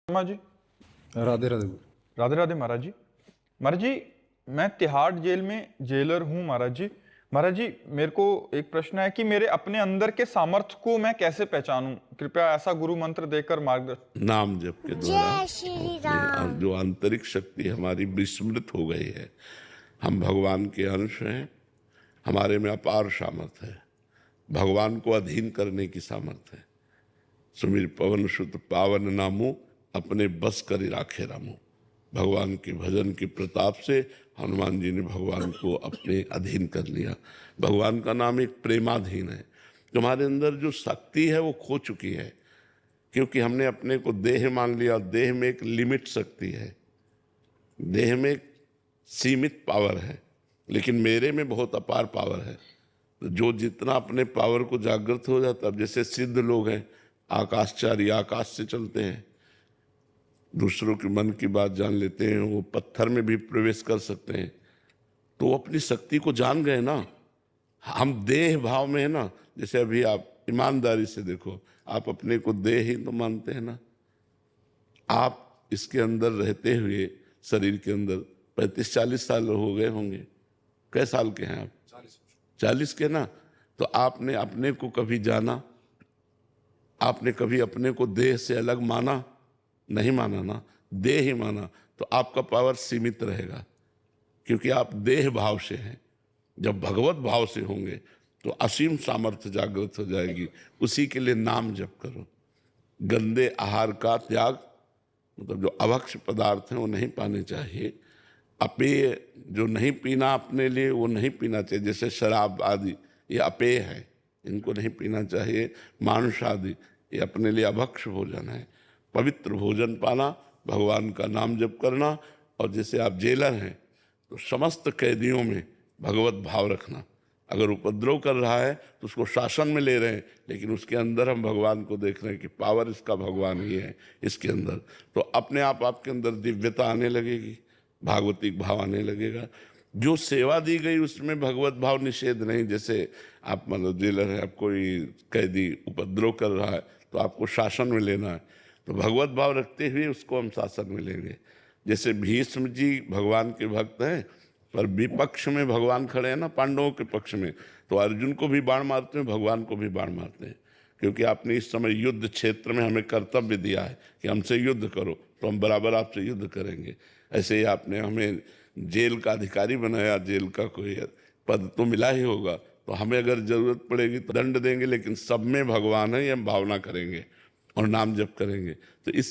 शर्मा जी। राधे राधे। राधे राधे महाराज जी। महाराज जी, मैं तिहाड़ जेल में जेलर हूँ महाराज जी। महाराज जी, मेरे को एक प्रश्न है कि मेरे अपने अंदर के सामर्थ्य को मैं कैसे पहचानूं? कृपया ऐसा गुरु मंत्र देकर मार्गदर्शन। नाम जप के द्वारा जय श्री अपने राम। जो आंतरिक शक्ति हमारी विस्मृत हो गई है। हम भगवान के अंश हैं, हमारे में अपार सामर्थ्य है, भगवान को अधीन करने की सामर्थ्य है। सुमिर पवन सुत पावन नामो, अपने बस कर राखे रामो। भगवान के भजन के प्रताप से हनुमान जी ने भगवान को अपने अधीन कर लिया। भगवान का नाम एक प्रेमाधीन है। तुम्हारे अंदर जो शक्ति है वो खो चुकी है, क्योंकि हमने अपने को देह मान लिया। देह में एक लिमिट शक्ति है, देह में एक सीमित पावर है, लेकिन मेरे में बहुत अपार पावर है। तो जो जितना अपने पावर को जागृत हो जाता, अब जैसे सिद्ध लोग हैं, आकाशचारी, आकाश से चलते हैं, दूसरों के मन की बात जान लेते हैं, वो पत्थर में भी प्रवेश कर सकते हैं। तो वो अपनी शक्ति को जान गए ना। हम देह भाव में है ना। जैसे अभी आप ईमानदारी से देखो, आप अपने को देह ही तो मानते हैं ना। आप इसके अंदर रहते हुए शरीर के अंदर 35-40 साल हो गए होंगे। कै साल के हैं आप? 40 के ना। तो आपने अपने को कभी जाना? आपने कभी अपने को देह से अलग माना? नहीं माना ना, देह ही माना। तो आपका पावर सीमित रहेगा, क्योंकि आप देह भाव से हैं। जब भगवत भाव से होंगे तो असीम सामर्थ्य जागृत हो जाएगी। उसी के लिए नाम जप करो। गंदे आहार का त्याग, मतलब जो अभक्ष पदार्थ हैं वो नहीं पाने चाहिए। अपेय जो नहीं पीना अपने लिए, वो नहीं पीना चाहिए। जैसे शराब आदि, ये अपेय है, इनको नहीं पीना चाहिए। मांस आदि, ये अपने लिए अभक्ष भोजन है। पवित्र भोजन पाना, भगवान का नाम जप करना। और जैसे आप जेलर हैं तो समस्त कैदियों में भगवत भाव रखना। अगर उपद्रव कर रहा है तो उसको शासन में ले रहे हैं, लेकिन उसके अंदर हम भगवान को देख रहे हैं कि पावर इसका भगवान ही है इसके अंदर। तो अपने आप आपके अंदर दिव्यता आने लगेगी, भागवतिक भाव आने लगेगा। जो सेवा दी गई उसमें भगवत भाव निषेध नहीं। जैसे आप मतलब जेलर है, आप कोई कैदी उपद्रव कर रहा है तो आपको शासन में लेना है, तो भगवत भाव रखते हुए उसको हम शासन में लेंगे। जैसे भीष्म जी भगवान के भक्त हैं, पर विपक्ष में भगवान खड़े हैं ना, पांडवों के पक्ष में। तो अर्जुन को भी बाण मारते हैं, भगवान को भी बाण मारते हैं, क्योंकि आपने इस समय युद्ध क्षेत्र में हमें कर्तव्य दिया है कि हमसे युद्ध करो, तो हम बराबर आपसे युद्ध करेंगे। ऐसे ही आपने हमें जेल का अधिकारी बनाया, जेल का कोई पद तो मिला ही होगा, तो हमें अगर जरूरत पड़ेगी तो दंड देंगे, लेकिन सब में भगवान है ये हम भावना करेंगे और नाम जप करेंगे। तो इस